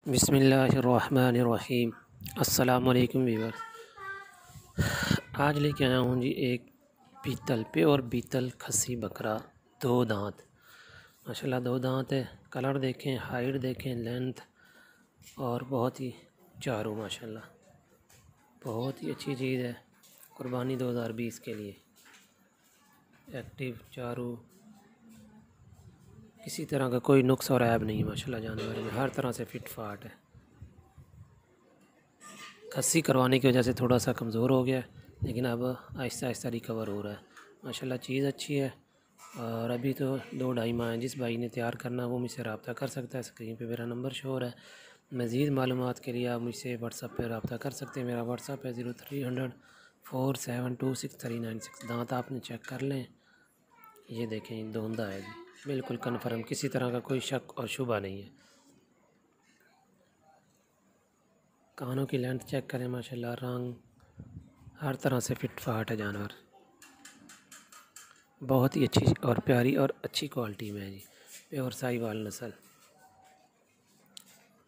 बिस्मिल्लाहिर्रहमानिर्रहीम। अस्सलाम वालेकुम वीवर। आज लेके आया हूँ जी एक बीतल पे और बीतल खसी बकरा, 2 दांत माशाल्लाह 2 दांत है। कलर देखें, हाइट देखें, लेंथ और बहुत ही चारू माशाल्लाह बहुत ही अच्छी चीज़ है। कुर्बानी 2020 के लिए एक्टिव चारू, किसी तरह का कोई नुक्स और ऐब नहीं माशाल्लाह। जानवर में हर तरह से फिट फाट है। खस्सी करवाने की वजह से थोड़ा सा कमज़ोर हो गया है, लेकिन अब आहिस्ता आहिस्ता रिकवर हो रहा है माशाल्लाह। चीज़ अच्छी है और अभी तो 2-2.5 माह है। जिस भाई ने तैयार करना वो मुझसे रब्ता कर सकता है। स्क्रीन पे मेरा नंबर शो हो रहा है। मज़ीद मालूमात के लिए आप मुझसे व्हाट्सअप पर रब्ता कर सकते हैं। मेरा व्हाट्सअप है 0300 4726396। दांत आपने चेक कर लें। ये देखें धोंदा है जी, बिल्कुल कन्फर्म, किसी तरह का कोई शक और शुबा नहीं है। कानों की लेंथ चेक करें माशाल्लाह, रंग हर तरह से फिट फाट है। जानवर बहुत ही अच्छी और प्यारी और अच्छी क्वालिटी में है जी। प्योर साहिवाल नस्ल,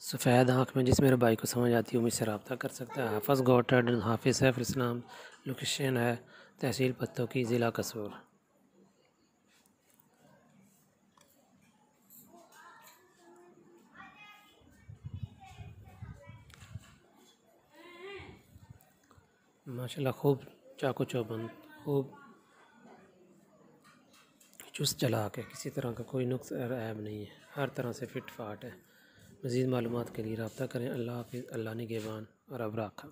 सफ़ेद आँख में। जिस मेरे भाई को समझ आती है वो मुझसे रब्ता कर सकता है। हाफिज़ गॉटेड हाफिज़ है इस्लाम। लोकेशन है तहसील पत्तों की, ज़िला कसूर। माशाल्लाह खूब चाको चौबंद, खूब चुस्त चला के, किसी तरह का कोई नुक्स और ऐब नहीं है। हर तरह से फिट फाट है। मज़ीद मालूमात के लिए रब्ता करें। अल्लाह हाफ़िज़। अल्लाह निगहबान और अब रखा।